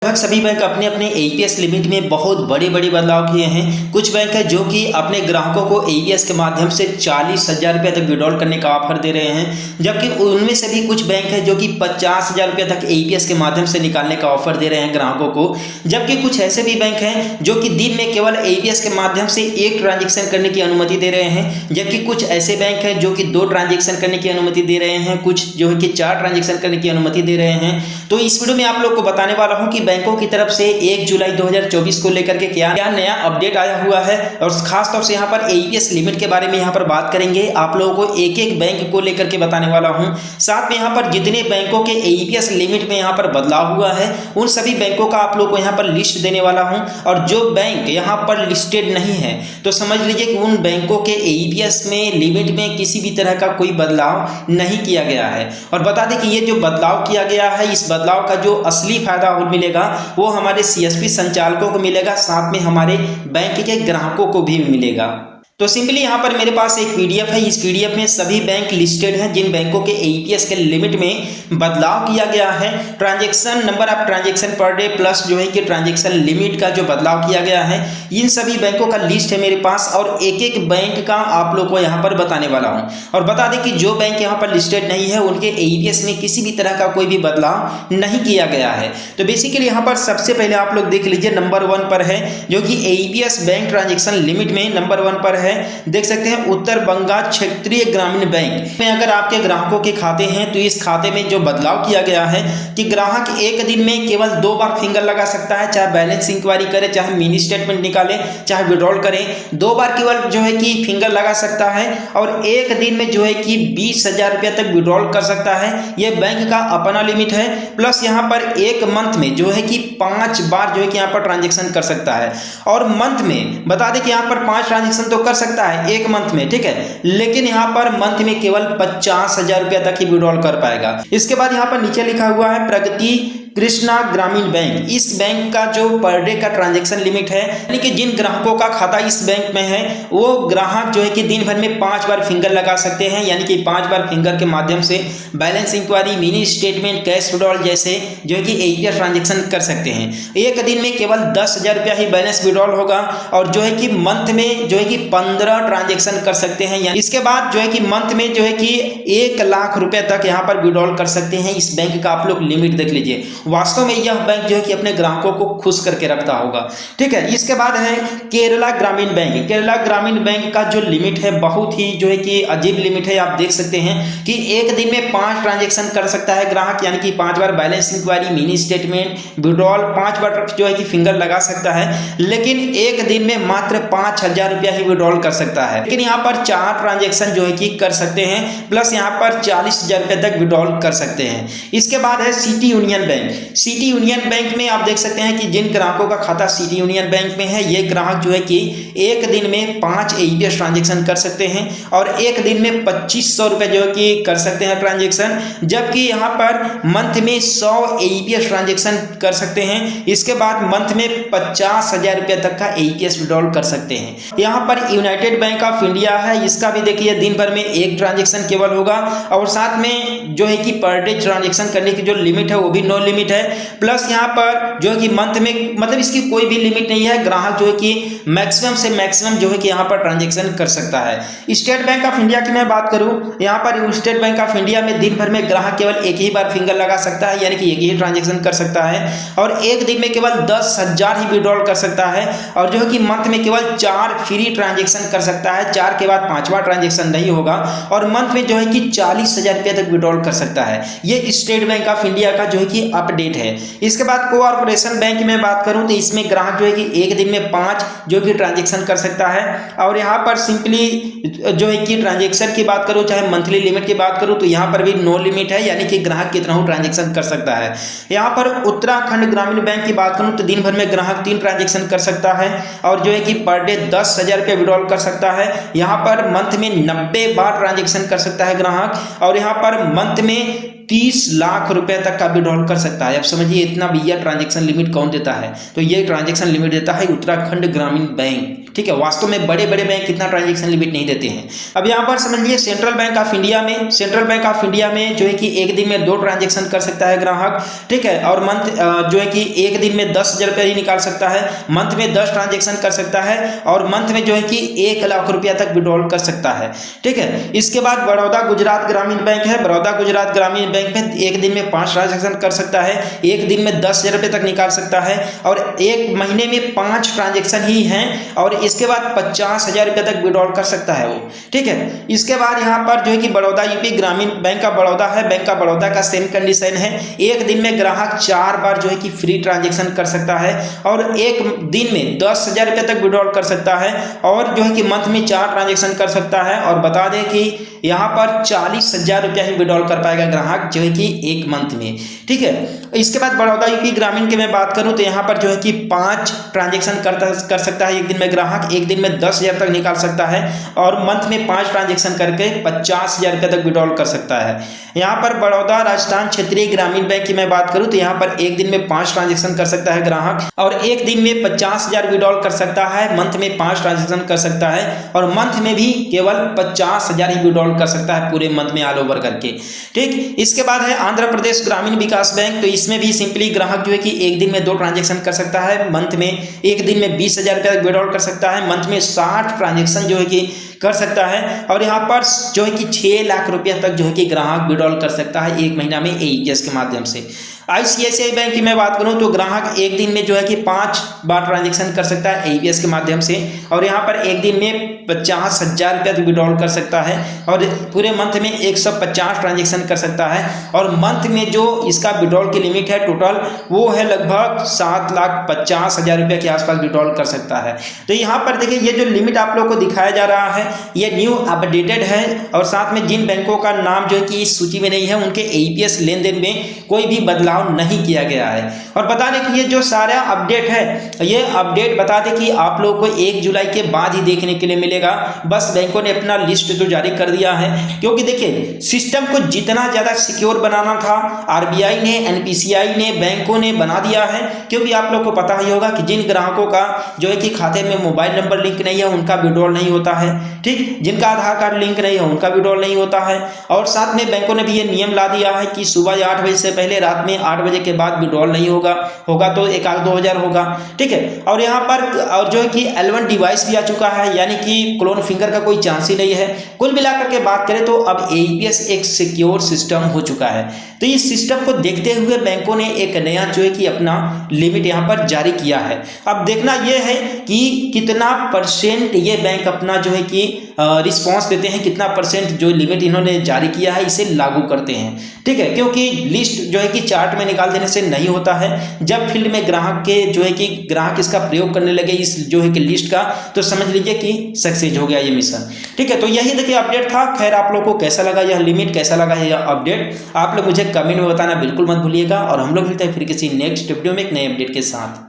लगभग सभी बैंक अपने अपने एईपीएस लिमिट में बहुत बड़े बड़े बदलाव किए हैं। कुछ बैंक है जो कि अपने ग्राहकों को एईपीएस के माध्यम से 40,000 रुपये तक विड्रॉल करने का ऑफर दे रहे हैं, जबकि उनमें से भी कुछ बैंक है जो कि 50,000 रुपये तक एईपीएस के माध्यम से निकालने का ऑफर दे रहे हैं ग्राहकों को। जबकि कुछ ऐसे भी बैंक हैं जो कि दिन में केवल एईपीएस के माध्यम से एक ट्रांजेक्शन करने की अनुमति दे रहे हैं, जबकि कुछ ऐसे बैंक हैं जो कि 2 ट्रांजेक्शन करने की अनुमति दे रहे हैं, कुछ जो है कि 4 ट्रांजेक्शन करने की अनुमति दे रहे हैं। तो इस वीडियो में आप लोग को बताने वाला हूं कि बैंकों की तरफ से 1 जुलाई 2024 को लेकर के क्या नया अपडेट आया हुआ है, और खास तौर से यहां पर एईपीएस लिमिट के बारे में यहां पर बात करेंगे। आप लोगों को एक एक बैंक को लेकर के बताने वाला हूं। साथ में यहां पर जितने बैंकों के एईपीएस लिमिट में यहां पर बदलाव हुआ है उन सभी बैंकों का आप लोग को यहां पर लिस्ट देने वाला हूं, और जो बैंक यहां पर लिस्टेड नहीं है तो समझ लीजिए कि उन बैंकों के एईपीएस में लिमिट में किसी भी तरह का कोई बदलाव नहीं किया गया है। और बता दें कि ये जो बदलाव किया गया है, इस बदलाव का जो असली फायदा मिलेगा वो हमारे सीएसपी संचालकों को मिलेगा, साथ में हमारे बैंक के ग्राहकों को भी मिलेगा। तो सिंपली यहाँ पर मेरे पास एक पीडीएफ है। इस पीडीएफ में सभी बैंक लिस्टेड हैं जिन बैंकों के एईपीएस के लिमिट में बदलाव किया गया है। Transaction number of transaction per debt plus जो है कि ट्रांजैक्शन लिमिट का जो बदलाव किया गया है, इन सभी बैंकों का लिस्ट है मेरे पास, और एक एक बैंक का आप लोग को यहाँ पर बताने वाला हूँ। और बता दें कि जो बैंक यहाँ पर लिस्टेड नहीं है उनके एईपीएस में किसी भी तरह का कोई भी बदलाव नहीं किया गया है। तो बेसिकली यहाँ पर सबसे पहले आप लोग देख लीजिए, नंबर 1 पर है जो कि एईपीएस बैंक ट्रांजैक्शन लिमिट में नंबर 1 पर है। देख सकते हैं उत्तर बंगाल क्षेत्रीय ग्रामीण बैंक में अगर आपके ग्राहकों के खाते हैं तो इस खाते में जो बदलाव किया गया है कि ग्राहक एक दिन में केवल 2 बार फिंगर लगा सकता है, चाहे बैलेंस इंक्वायरी करे, चाहे मिनी स्टेटमेंट निकाले, चाहे विड्रॉल करें, 2 बार केवल जो है कि फिंगर लगा सकता है, और एक दिन में जो है कि 20,000 रुपये तक विड्रॉल कर सकता है। यह बैंक का अपना लिमिट है। प्लस यहाँ पर एक मंथ में जो है कि 5 बार जो है कि यहाँ पर ट्रांजेक्शन कर सकता है, और मंथ में बता दें कि यहाँ पर 5 ट्रांजेक्शन तो कर सकता है एक मंथ में, ठीक है, लेकिन यहां पर मंथ में केवल 50,000 रुपया तक ही विड्रॉल कर पाएगा। इसके बाद यहां पर नीचे लिखा हुआ है प्रगति कृष्णा ग्रामीण बैंक। इस बैंक का जो पर डे का ट्रांजैक्शन लिमिट है, यानी कि जिन ग्राहकों का खाता इस बैंक में है वो ग्राहक जो है कि दिन भर में 5 बार फिंगर लगा सकते हैं, यानी कि 5 बार फिंगर के माध्यम से balance inquiry, mini statement, cash withdrawal जैसे जो है कि एईपीएस ट्रांजैक्शन कर सकते हैं। एक दिन में केवल 10,000 रुपया ही बैलेंस विड्रॉल होगा, और जो है कि मंथ में जो है कि 15 ट्रांजैक्शन कर सकते हैं। इसके बाद जो है कि मंथ में जो है कि 1 लाख रुपए तक यहाँ पर विड्रॉल कर सकते हैं। इस बैंक का आप लोग लिमिट देख लीजिए। वास्तव में यह बैंक जो है कि अपने ग्राहकों को खुश करके रखता होगा, ठीक है। इसके बाद है केरला ग्रामीण बैंक। केरला ग्रामीण बैंक का जो लिमिट है बहुत ही जो है कि अजीब लिमिट है। आप देख सकते हैं कि एक दिन में 5 ट्रांजैक्शन कर सकता है ग्राहक, यानी कि 5 बार balance inquiry, mini statement, withdrawal, 5 बार जो है कि फिंगर लगा सकता है, लेकिन एक दिन में मात्र 5,000 रुपया ही विड्रॉल कर सकता है। लेकिन यहाँ पर 4 ट्रांजैक्शन जो है कि कर सकते हैं, प्लस यहाँ पर 40,000 रुपये तक विड्रॉल कर सकते हैं। इसके बाद है city union bank. City union bank में आप देख सकते हैं कि जिन ग्राहकों का खाता सिटी यूनियन बैंक में है, ये ग्राहक जो है कि एक दिन में 5 एईपीएस ट्रांजैक्शन कर सकते हैं, और एक दिन में 2500 रुपये जो है कि कर सकते हैं ट्रांजैक्शन, जबकि यहाँ पर मंथ में 100 एईपीएस ट्रांजैक्शन कर सकते हैं। इसके बाद मंथ में 50,000 रुपये तक का एईपीएस विड्रॉल कर सकते हैं। यहाँ पर यूनाइटेड बैंक ऑफ इंडिया है, इसका भी देखिए दिन भर में 1 ट्रांजैक्शन केवल होगा, और साथ में जो है कि पर डे ट्रांजैक्शन करने की जो लिमिट है वो भी नो लिमिट है। प्लस यहाँ पर जो है कि मंथ में मतलब इसकी कोई भी लिमिट नहीं है, ग्राहक जो है कि मैक्सिमम से मैक्सिमम जो है कि यहाँ पर ट्रांजैक्शन कर सकता है। स्टेट बैंक ऑफ इंडिया की मैं बात करूँ, यहाँ पर स्टेट बैंक ऑफ इंडिया में दिन भर में ग्राहक केवल एक ही बार फिंगर लगा सकता है, यानी कि एक ही ट्रांजैक्शन कर सकता है, और एक दिन में केवल 10,000 ही विड्रॉल कर सकता है, और जो है कि मंथ में केवल 4 फ्री ट्रांजैक्शन कर सकता है। 4 के बाद 5वां ट्रांजैक्शन नहीं होगा, और मंथ में जो है कि 40,000 रुपये तक विड्रॉल कर सकता है। ये स्टेट बैंक ऑफ इंडिया का जो है कि अपडेट है। इसके बाद कोऑर्पोरेशन बैंक में बात करूं तो इसमें ग्राहक जो है कि एक दिन में 5 जो कि ट्रांजैक्शन कर सकता है, और यहाँ पर सिंपली जो है कि ट्रांजैक्शन की बात करूं चाहे मंथली लिमिट की बात करूं तो यहाँ पर भी नो लिमिट है, यानी कि ग्राहक कितना हो ट्रांजैक्शन कर सकता है। यहाँ पर उत्तराखंड ग्रामीण बैंक की बात करूं तो दिन भर में ग्राहक 3 ट्रांजैक्शन कर सकता है, और जो है कि पर डे 10,000 रुपये विड्रॉल कर सकता है। यहाँ पर मंथ में 90 बार ट्रांजैक्शन कर सकता है ग्राहक, और यहाँ पर मंथ में 30 लाख रुपए तक का विड्रॉल कर सकता है। अब समझिए इतना भैया ट्रांजैक्शन लिमिट कौन देता है, तो ये ट्रांजैक्शन लिमिट देता है उत्तराखंड ग्रामीण बैंक। ठीक है, वास्तव में बड़े बड़े बैंक कितना ट्रांजेक्शन लिमिट नहीं देते हैं। अब यहाँ पर समझ लीजिए सेंट्रल बैंक ऑफ इंडिया में जो है कि एक दिन में 2 ट्रांजेक्शन कर सकता है ग्राहक, ठीक है, और मंथ जो है कि एक दिन में 10,000 रुपया ही निकाल सकता है, मंथ में 10 ट्रांजेक्शन कर सकता है और मंथ में जो है कि 1 लाख रुपया तक विड्रॉल कर सकता है, ठीक है। इसके बाद बड़ौदा गुजरात ग्रामीण बैंक है, बड़ौदा गुजरात ग्रामीण बैंक में एक दिन में 5 ट्रांजेक्शन कर सकता है, एक दिन में 10,000 रुपये तक निकाल सकता है और एक महीने में 5 ट्रांजेक्शन ही हैं और इसके बाद 50,000 रुपये तक विड्रॉल कर सकता है वो, ठीक है। इसके बाद यहाँ पर जो है कि बड़ौदा यूपी ग्रामीण बैंक का बड़ौदा है, बैंक का बड़ौदा का सेम कंडीशन है, एक दिन में ग्राहक 4 बार जो है कि फ्री ट्रांजेक्शन कर सकता है और एक दिन में 10,000 रुपये तक विड्रॉल कर सकता है और जो है कि मंथ में 4 ट्रांजेक्शन कर सकता है। और बता दें कि यहाँ पर 40,000 रुपया ही विड्रॉल कर पाएगा ग्राहक जो है कि एक मंथ में, ठीक है। इसके बाद बड़ौदा यूपी ग्रामीण की मैं बात करूँ तो यहाँ पर जो है कि 5 ट्रांजेक्शन कर सकता है एक दिन में ग्राहक, एक दिन में 10,000 तक निकाल सकता है और मंथ में 5 ट्रांजेक्शन करके 50,000 रुपये तक विड्रॉल कर सकता है। यहाँ पर बड़ौदा राजस्थान क्षेत्रीय ग्रामीण बैंक की मैं बात करूँ तो यहाँ पर एक दिन में 5 ट्रांजेक्शन कर सकता है ग्राहक और एक दिन में 50,000 विड्रॉल कर सकता है, मंथ में 5 ट्रांजेक्शन कर सकता है और मंथ में भी केवल 50,000 ही विड्रॉल कर सकता है पूरे मंथ में ऑल ओवर करके, ठीक। इसके बाद है आंध्र प्रदेश ग्रामीण विकास बैंक, तो इसमें भी सिंपली ग्राहक जो है कि एक दिन में 2 ट्रांजेक्शन कर सकता है, मंथ में एक दिन में 20,000 रुपये विड्रॉल कर सकता है, मंथ में 60 ट्रांजेक्शन जो है कि कर सकता है और यहाँ पर जो है कि 6 लाख रुपया तक जो है कि ग्राहक विड्रॉल कर सकता है एक महीना में एईपीएस के माध्यम से। आईसीआईसीआई बैंक की मैं बात करूं तो ग्राहक एक दिन में जो है कि 5 बार ट्रांजेक्शन कर सकता है एईपीएस के माध्यम से और यहाँ पर एक दिन में 50,000 रुपया विड्रॉल कर सकता है और पूरे मंथ में 150 ट्रांजेक्शन कर सकता है और मंथ में जो इसका विड्रॉल की लिमिट है टोटल वो है लगभग 7,50,000 रुपये के आसपास विड्रॉल कर सकता है। तो यहाँ पर देखिए ये जो लिमिट आप लोग को दिखाया जा रहा है ये न्यू अपडेटेड है और साथ में जिन बैंकों का नाम जो है कि इस सूची में नहीं है उनके एईपीएस लेन देन में कोई भी बदलाव नहीं किया गया है। और बता दें कि ये जो सारा अपडेट है ये अपडेट बता दें कि आप लोगों को 1 जुलाई के बाद ही देखने के लिए मिलेगा। बस बैंकों ने अपना लिस्ट तो जारी कर दिया है क्योंकि देखिए सिस्टम को जितना ज़्यादा सिक्योर बनाना था आरबीआई ने, एनपीसीआई ने, बैंकों ने बना दिया है क्योंकि आप लोग को पता ही होगा कि जिन ग्राहकों का जो है कि खाते में मोबाइल नंबर लिंक नहीं है उनका विड्रॉल नहीं होता है, ठीक, जिनका आधार कार्ड लिंक नहीं है उनका विड्रॉल नहीं होता है। और साथ में बैंकों ने भी ये नियम ला दिया है कि सुबह 8 बजे से पहले रात में 8 बजे के बाद विड्रॉल नहीं होगा तो 1,000-2,000 होगा, ठीक है। और यहाँ पर और जो है कि L1 डिवाइस भी आ चुका है यानी कि क्लोन फिंगर का कोई चांस ही नहीं है। कुल मिलाकर के बात करें तो अब एईपीएस एक सिक्योर सिस्टम हो चुका है। तो इस सिस्टम को देखते हुए बैंकों ने एक नया जो है कि अपना लिमिट यहाँ पर जारी किया है। अब देखना यह है कि कितना % ये बैंक अपना जो है कि रिस्पॉन्स देते हैं, कितना % जो लिमिट इन्होंने जारी किया है इसे लागू करते हैं, ठीक है। क्योंकि लिस्ट जो है कि चार्ट में निकाल देने से नहीं होता है, जब फील्ड में ग्राहक के जो है कि ग्राहक इसका प्रयोग करने लगे इस जो है कि लिस्ट का तो समझ लीजिए कि सक्सेस हो गया ये मिशन, ठीक है। तो यही देखिए अपडेट था। खैर आप लोग को कैसा लगा यह लिमिट, कैसा लगा यह अपडेट, आप लोग मुझे कमेंट में बताना बिल्कुल मत भूलिएगा और हम लोग मिलते हैं फिर किसी नेक्स्ट वीडियो में एक नए अपडेट के साथ।